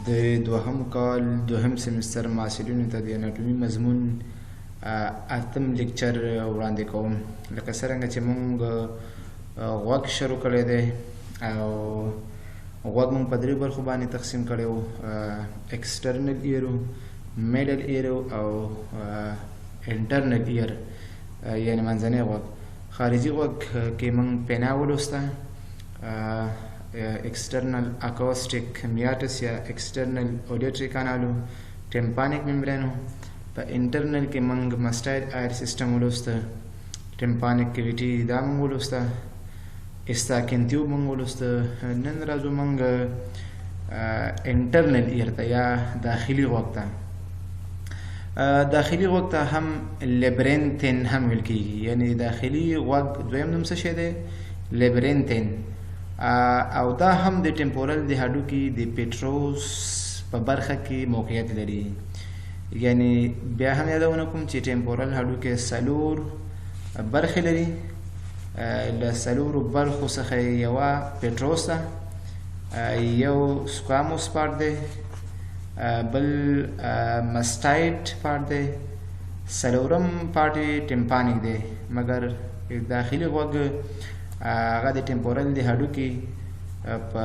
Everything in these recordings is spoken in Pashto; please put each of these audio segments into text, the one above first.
د دوهم کال دوهم سمستر محصلینو ته د اناټومي مضمون اتم لیکچر وړاندې کوم. لکه څرنګه چې موږ غوږ شروع کړی دی او غوږ موږ په درې برخو باندې تقسیم کړی و: ایکسټرنل ایر، میډل ایر او انټرنل ایر یعنې منځنی غوږ. خارجي غوږ کې موږ پینا ولوسته، external acoustic meatus یا external auditory canal، tympanic membrane. په internal کې موږ mastoid air system ولوسته، tympanic cavity دا موږ ولوسته، استاکین تیوب موږ ولوسته. نن راځو موږ internal ear ته یا داخلي غوږ ته. داخلي غوږ ته هم لیبرینتین هم ویل کېږي، یعنې داخلي غوږ دویم نوم څه شی دی؟ لیبرینتین. او دا هم د ټمپورل د هډوکي د پیټروس په برخه کې موقعیت لري. یعنې بیا هم یادونه کوم چې ټمپورل هډوکي څلور برخې لري. له څلورو برخو څخه یوه پیټروس ده، یو سکواموس پارټ دی، بل مستایټ پارټ دی، څلورم پارټ یې ټمپانیک دی. مګر داخلي غوږ هغه د ټمپورل د هډوکي په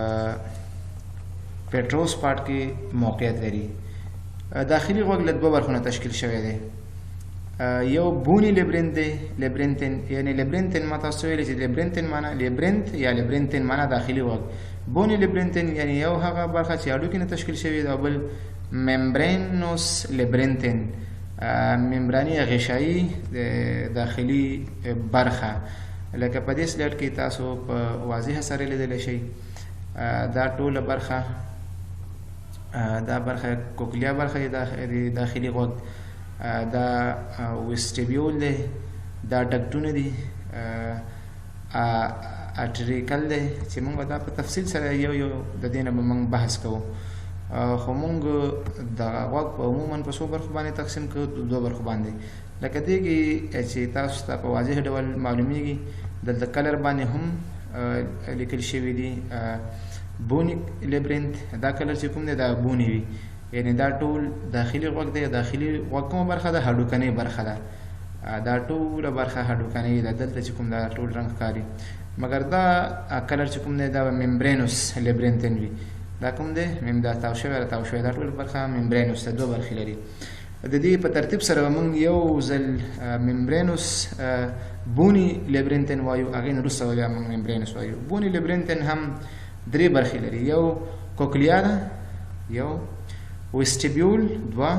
پیټروس پارټ کې موقعیت لري. داخلي غوږ له دوه برخو نه تشکیل شوی دی. یو بونی لیبرینت دی، لیبرینتین، یعنې لیبرینتین ما تاسو ویلي چې لیبرینتین معنا لیبرینت یا لیبرینتین معنا داخلي غوږ. بونی لیبرینتین یعنې یو هغه برخه چې هډوکي نه تشکیل شوې ده، او بل ممبرینوس لیبرینتین، ممبراني غشایي داخلي برخه. لکه په دې سلایډ کې تاسو په واضحه سره لیدلی شئ. دا ټوله برخه، دا برخه کوکلیا برخه د داخلي غوږ، دا ویسټیبیول دی، دا ډکټونه دي، اټریکل دی چې موږ دا په تفصیل سره یو یو د دې نه به موږ بحث کوو. خو موږ دغه غوږ په عموما په څو برخو باندې تقسیم کړو؟ دوه برخو باندې. لکه دې کې چې تاسو ته په واضح ډول معلومیږي، دلته کلر باندې هم لیکل شوي دي بونیک لیبرینت. دا کلر چې کوم دی دا بونی وي، یعنې دا ټول داخلي غوږ دی. داخلي غوږ کومه برخه ده؟ هډوکنۍ برخه ده. دا ټوله برخه هډوکنۍ ده. دلته چې کوم دا ټول رنګ ښکاري. مګر دا کلر چې کوم دی دا ممبرینوس لیبرینتین وي. دا کوم دی؟ دا تاو شوی راتاو شوی، دا ټوله برخه ممبرینوس ده. دوه برخې لري. د دې په ترتیب سره موږ یو ځل ممبرینوس بونی لیبرینتین وایو، هغې نه وروسته بیا موږ ممبرینوس وایو. بونی لیبرینتین هم درې برخې لري. یو کوکلیا ده، یو ویسټیبیول، دوه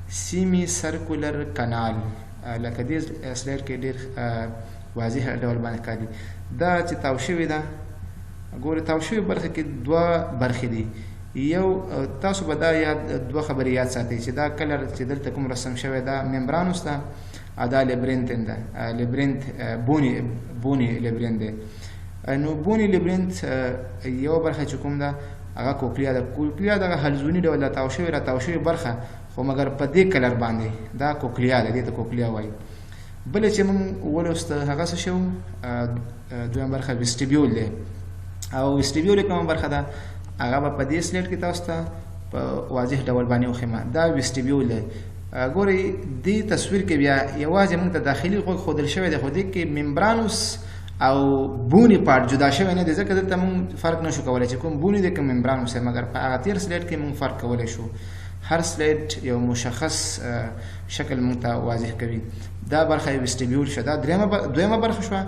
سیمی سرکولر کنال. لکه دې سلایډ کې ډېر واضح ډول باندې ښکاري. دا چې تاو شوې ده، ګورې تاو شوې برخه کې دوه برخې دي. یو تاسو به دا دوه خبرې یاد ساتئ چې دا کلر چې دلته کوم رسم شوی دا ممبرانوس ده، او دا لیبرینتین ده. لیبرینت بونی لیبرینت دی. نو بونی لیبرینت یو برخه چې کوم ده هغه کوکلیا ده. کوکلیا دغه حلزوني ډول راتاو شوې برخه، خو مګر په دې کلر باندې دا کوکلیا ده، دې ته کوکلیا وایي. بله چې موږ ولوسته هغه څه شو؟ دویم برخه ویسټیبیول دی. او ویسټیبیول کومه برخه ده؟ هغه به په دې سلایډ کې تاسو ته په واضح ډول باندې وښیم. دا ویسټیبیول دی. ګورئ دې تصویر کې بیا یوازې موږ ته داخلي غوږ ښودل شوی دی، خو دې کې ممبرانوس او بونی پارټ جدا شوی نه دی، ځکه دلته موږ فرق نشو کولی چې کوم بونی دی کوم ممبرانوس دی. مګر په هغه تېر سلایډ کې موږ فرق کولی شو. هر سلایډ یو مشخص شکل موږ ته واضح کوي. دا برخه ویسټیبیول شوه. دا دویمه برخه شوه.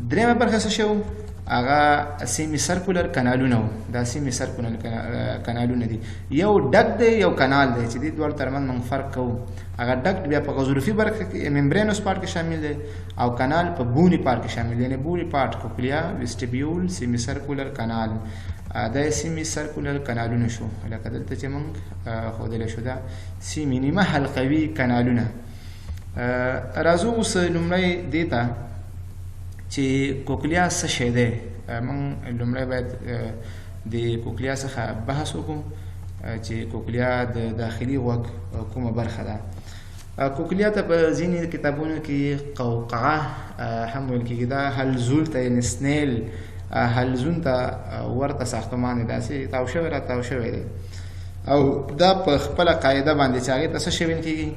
دریمه برخه څه شو؟ هغه سیمی سرکولر کنالونه وو. دا سیمی سرکولر کنالونه دي. یو ډک دی، یو کنال دی، چې دې دواړو ترمنځ موږ فرق کوو. هغه ډک بیا په غضروفي برخه کې ممبرینوس پارټ کې شامل دی، او کنال په بونی پارټ کې شامل دی. یعنې بونی پارټ کوکلیا، ویسټیبیول، سیمی سرکولر کنال. دا سیمی سرکولر کنالونه شو. لکه دلته چې موږ ښودلی شو دا سیمی نیمه حلقوي کنالونه. راځو اوس لومړی دې ته چې کوکلیا څه شی دی. موږ لومړی باید د کوکلیا څخه بحث وکړو چې کوکلیا د داخلي غوږ کومه برخه ده. کوکلیا ته په ځینې کتابونو کې قوقعه هم ویل کېږي. دا حلزون ته یعنې سنیل حلزون ته ورته ساختمان دی، داسې تاو شوی را تاو شوی دی. او دا په خپله قاعده باندې چې هغې ته څه شی ویل کېږي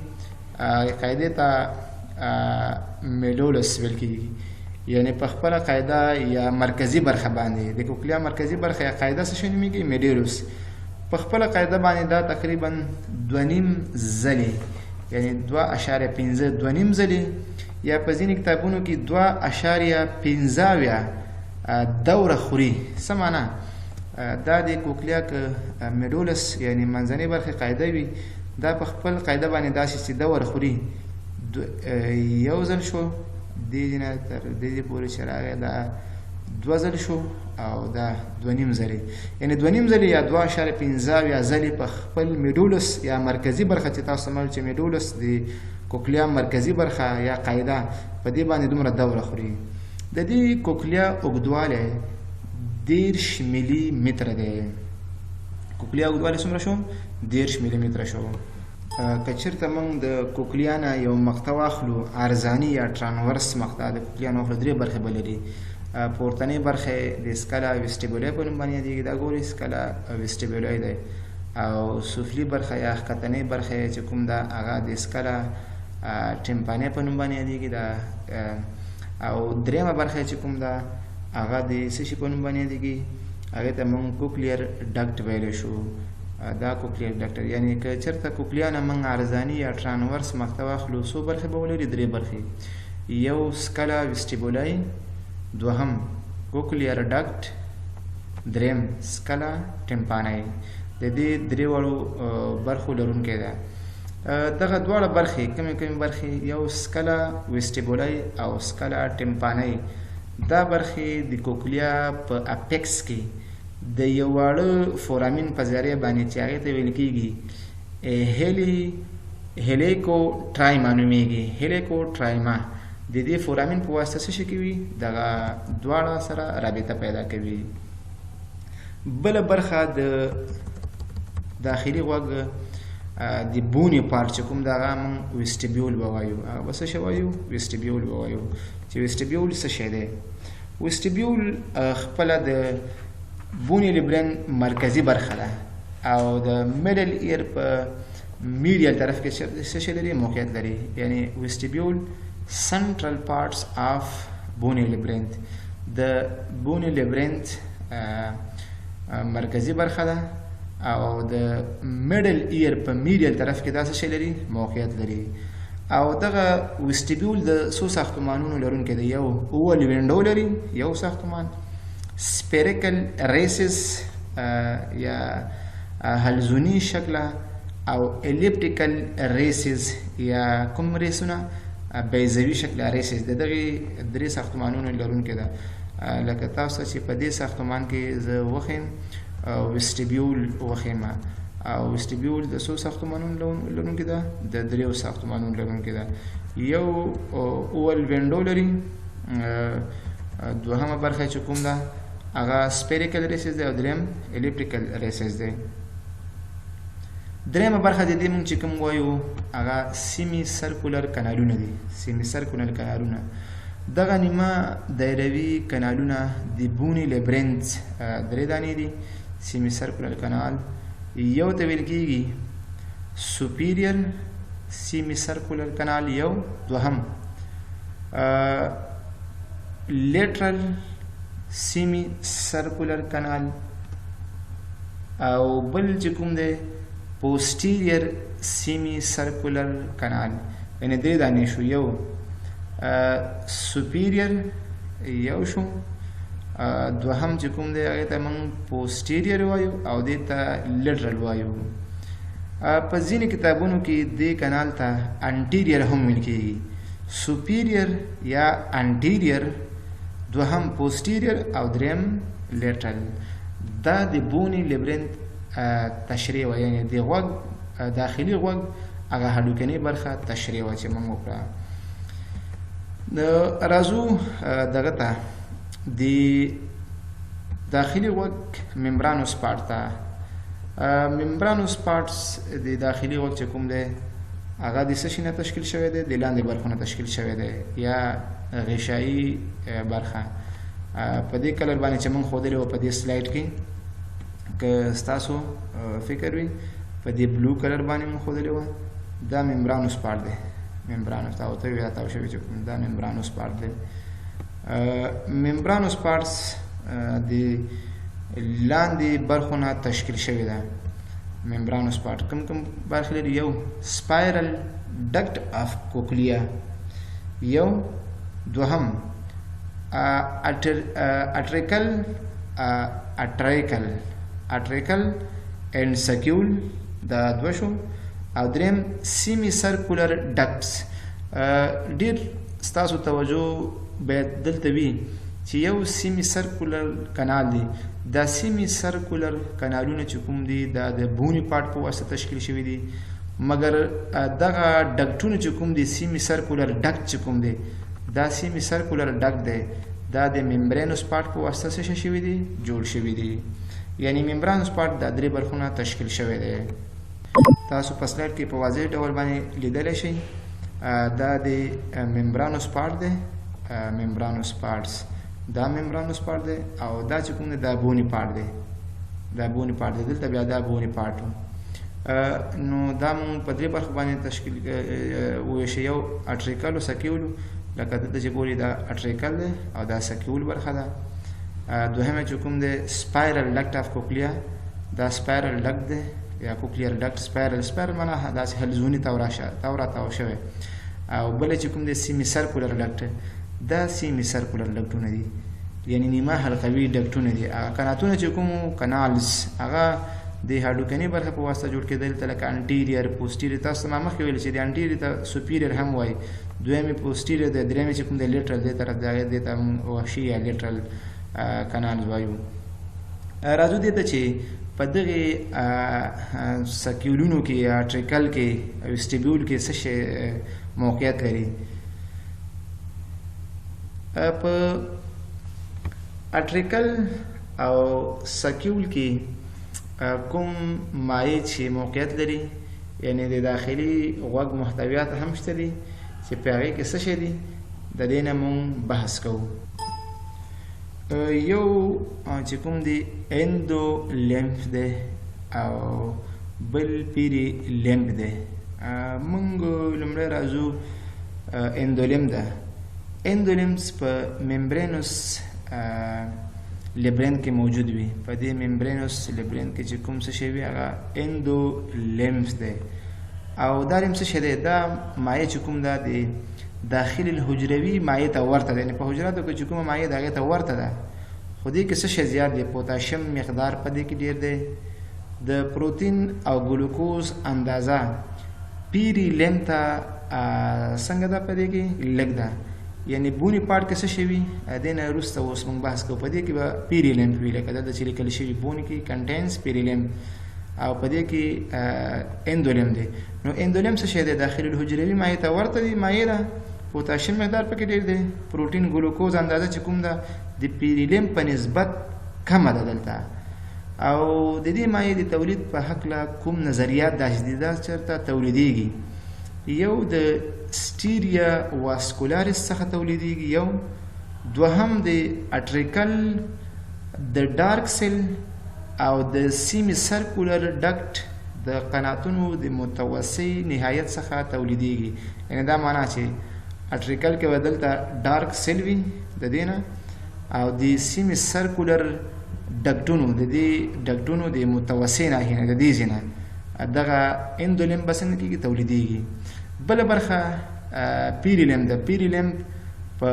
قاعدې ته میډولس ویل کېږي یعنی په خپله قاعده یا مرکزي برخه باندې د کوکلیا مرکزي برخه یا قاعده څه شی نومېږي میډولس په خپله قاعده باندې دا تقریبا 2.5 ځلې یعنی 2.5 ځلې یا په ځینې کتابونو کې 2.15 دوره خوري څه معنا دا د کوکلیا که میډولس یعنی منځنۍ برخې قاعده وي دا په خپل قاعده باندې داسې چې دوره خوري یو ځل شو دې نه تر دې پورې چې راغی دا 2 ځل شو او دا 2.5 ځلې یعنی 2.5 ځلې یا 2.15 ځلې په خپل میډولس یا مرکزي برخه چې تاسو سمول چې میډولس د کوکلیا مرکزي برخه یا قاعده په دې باندې دومره دوره خوري د دې کوکلیا اوږدوالی 10 ملي متره دی کوکلیا اوږدوالی څومره شو 10 ملي متره شو که چېرته موږ د کوکلیا نه یو مقطع واخلو ارزاني یا ټرانورس مقطع د کوکلیا نه واخلو 3 برخې به لري پورتنۍ برخې د سکالا ویسټیبولای په نوم باندې یادېږي دا ګورئ سکالا ویسټیبولای دی او سفلي برخه یا ښکتنۍ برخه چې کوم ده هغه د سکالا ټمپانۍ په نوم باندې یادېږي دا او درېیمه برخه چې کوم ده هغه د څه شي په نوم باندې یادېږي هغې ته موږ کوکلیر ډکټ ویلی شو دا کوکلیر ډکټ یعنی که چېرته کوکلیا نه موږ ارزاني یا ټرانورس مقطع واخلو څو برخې به ولري 3 برخې یو سکالا ویسټیبولای دوهم کوکلیر ډکټ دریم سکالا ټمپانۍ د دې 3 واړو برخو لرونکی ده دغه دواړه برخې کومې برخې یو سکالا ویسټیبولای او سکالا ټمپانۍ دا برخې د کوکلیا په اپیکس کې د یو واړه فورامین په ذریعه باندې چې هغې ته ویل کېږي هیلیکوټرایما نومېږي هیلیکوټرایما د دې فورامین په واسطه څه شي کوي دغه دواړه سره رابطه پیدا کوي بله برخه د داخلي غوږ د بونې پارټ چې کوم د هغه موږ ویسټیبیول به وایو هغه به څه شی وایو ویسټیبیول به وایو چې ویسټیبیول څه شی دی ویسټیبیول خپله د بونې لیبرین مرکزي برخه ده او د میډل ایر په میډیل طرف کې څه شی لري موقعیت لري یعنی ویسټیبیول سنټرل پارټس آف بونې لیبرینت د بونې لیبرینت مرکزي برخه ده او د میډل ایر په میډیل طرف کې دا څه شی لري موقعیت لري او دغه ویسټیبیول د څو ساختمانونو لرونکی دی یو اول وینډو لري یو ساختمان سپیریکل ریسز یا حلزوني شکله او الیپټیکل ریسز یا کوم ریسونه بیضوي شکله ریسز د دغې 3 ساختمانونو لرونکی ده لکه تاسو چې په دې ساختمان کې زه وښیم ویسټیبیول وښیم او ویسټیبیول د څو ساختمانونو لرونکی ده د 3 ساختمانونو لرونکی ده یو اول وینډو لري دوهمه برخه چې کوم ده هغه سپیریکل ریسز دی او دریم الیپټیکل ریسز دی دریمه برخه د دې موږ چې کوم وایو هغه سیمی سرکولر کانالونه دي سیمی سرکولر کانالونه دغه نیمه دایروي کانالونه د بونې لیبرینت 3 دانې دي سیمی سرکولر کانال یو ته ویل کېږي سوپیریر سیمی سرکولر کانال یو دوهم لیټرل سیمی سرکولر کانال او بل چې کوم دی پوسټیریر سیمی سرکولر کانال یعنی 3 دانې شو یو سوپیریر یو شو دوهم چې کوم دی هغې ته موږ پوسټیریر وایو او دې ته لیټرل وایو په ځینې کتابونو کې دې کانال ته انټیریر هم ویل کېږي سوپیریر یا انټیریر دوهم پوسټیریر او دریم لیټرل دا د بونې لیبرینت تشریح وه یعنې د غوږ داخلي غوږ هغه هډوکنۍ برخه تشریح وه چې موږ وکړه راځو دغه ته د داخلي غوږ ممبرانوس پارټ ته ممبرانوس پارټس د داخلي غوږ چې کوم دی هغه د څه شي نه تشکیل شوی دی د لاندې برخو نه تشکیل شوی دی یا غشایي برخه په دې کلر باندې چې موږ ښودلی وو په دې سلایډ کې که ستاسو فکر وي په دې بلو کلر باندې مو ښودلې وه دا ممبرانوس پارټ دی ممبرانوس دا ورته وي تاو شوي چې کوم دا ممبرانوس پارټ دی ممبرانوس پارټس د لاندې برخو نه تشکیل شوې ده ممبرانوس پارټ کوم کوم برخې لري یو سپایرل ډکټ اف کوکلیا یو دوهم اټریکل اینڈ سکیول دا دوه شو او دریم سیمی سرکولر ډکټس ډیر ستاسو توجه باید دلته وي چې یو سیمی سرکولر کانال دی دا سیمی سرکولر کانالونه چې کوم دي دا د بونی پارټ په واسطه تشکیل شوي دي مګر دغه ډکټونه چې کوم دي سیمی سرکولر ډکټ چې کوم دی دا سیمی سرکولر ډکټ دی دا د ممبرانوس پارټ په واسطه څه شوي دي جوړ شوي دي یعنی ممبرانوس پارټ د درې برخونه تشکیل شوی دی تاسو په سلاید کې په واضح ډول باندې لیدلی شئ دا د ممبرانوس پارټ دی ممبرانوس پارټس دا ممبرانوس پارټ دی او دا چې کوم دی دا بونی پارټ دی دا بونی پارټ دی دلته بیا دا بونی پارټ نو دا مونږ په درې برخو باندې تشکیل وویشو یو اټریکل او سکیول لکه دلته چې ګوري دا اټریکل دی او دا سکیول برخه ده دوهمه چې کوم دی سپایرل ډکټ اف کوکلیا دا سپایرل ډکټ دی یا کوکلیر ډکټ سپایرل معنا داسې حلزوني تاو شوی او بله چې کوم دی سیمی سرکولر ډکټ دا سیمی سرکولر ډکټونه دي یعنی نیمه حلقوي ډکټونه دي هغه قناتونه چې کوم کانالز هغه د هډوکني برخه په واسطه جوړ کېدل ته لکه انټیریر پوسټیریر تاسو ما مخکې ویل چې د انټیریر ته سوپیریر هم وایي دویمې پوسټیریر د درېمې چې کوم د لیټرل دې طرف دې ته وحشي یا لیټرل کانالز وایو راځو دې ته چې په دغې سکیولونو کې یا ټریکل کې او سټیبیول کې څه شی موقعیت لري په اټریکل او سکیول کې کوم مایع چې موقعیت لري یعنی د داخلي غوږ محتویات هم شته دي چې په هغې کې څه شی دي د دې نه مونږ بحث کوو یو چې کوم دی اندو لیمف دی او بل پیری لیمف دی مونږ لومړی راځو اندولیم ده اندولیمس په ممبرانوس لیبرین کې موجود وي په دې ممبرانوس لیبرین کې چې کوم څه شی وي هغه اندولیمف دی او دا لیم څه شی دی دا مایع چې کوم دا دی داخل الحجروي مایع ته ورته ده یعنې په حجراتو کې چې کومه مایع ده هغې ته ورته ده خو دې کې څه شی زیات دی پوتاشیم مقدار په دې کې ډېر دی د پروتین او ګلوکوز اندازه پیری لیم ته څنګه ده په دې کې لږ ده یعنی بونی پارټ کې څه شی وي دې نه وروسته اوس موږ بحث کوو په دې کې به پیری لیم وي لکه دلته چې لیکل شوي بونی کې کنټینس پیری لیم او په دې کې اندولیم دی نو اندولیم څه شی دی داخل الحجروي مایع ته ورته دی مایع ده پوتاشیم مقدار پکې ډېر دی پروټین ګلوکوز اندازه چې کوم ده د پیریلیم په نسبت کمه ده دلته او د دې مایع د تولید په هکله کوم نظریات داسې دي دا چېرته تولیدیږي یو د سټیریا واسکولارس څخه تولیدیږي یو دوهم د اټریکل د ډارک سیل او د سیمی سرکولر ډکټ د قناتونو د متوسع نهایت څخه تولیدیږي یعنی دا معنا چې اټریکل کې به دلته ډارک سیل وي د دې نه او د سیمی سرکولر ډکټونو د دې ډکټونو د متوسع ناحیې نه د دې ځای نه دغه اندولیم به څنګه کېږي تولیدیږي بله برخه پیریلیم ده پیریلیم په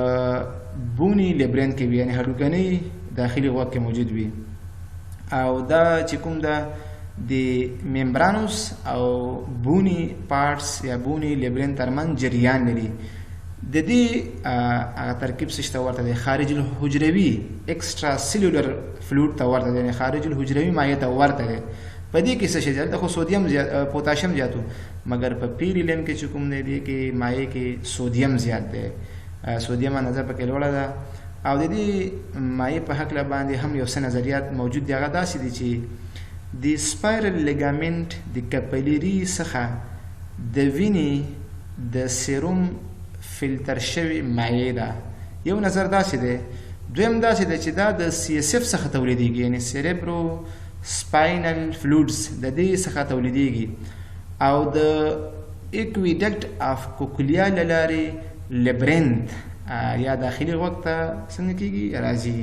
بونی لیبرین کې وي یعنې هډوکنۍ داخلي غوږ کې موجود وي او دا چې کوم ده د ممبرانوس او بونی پارټس یا بونی لیبرین ترمنځ جریان لري د دې هغه ترکیب څه ته ورته دی خارج الحجروي اکسټرا سیلولر فلویډ ته ورته دی خارج الحجروي مایع ته ورته دی په دې کې څه شی زیات خو سودیم پوتاشیم زیاتو مګر په پیریلیم کې چې کوم دی دې کې مایع کې سودیم زیات دی سودیم اندازه پکې لوړه ده او د دې مایع په هکله باندې هم یو څه نظریات موجود دي هغه داسې دي چې د سپایرل لیګامنټ د کپلري څخه د وینې د سیروم فلتر شوی مایع ده یو نظر داسې دی دویم داسې دی چې دا د سی اس اف څخه تولیدیږي یعنې سیریبرو سپاینل فلویډز د دې څخه تولیدېږي او د اکویډکټ اف کوکلیا له لارې لیبرینث یا داخلي غوږ ته څنګه کېږي راځي.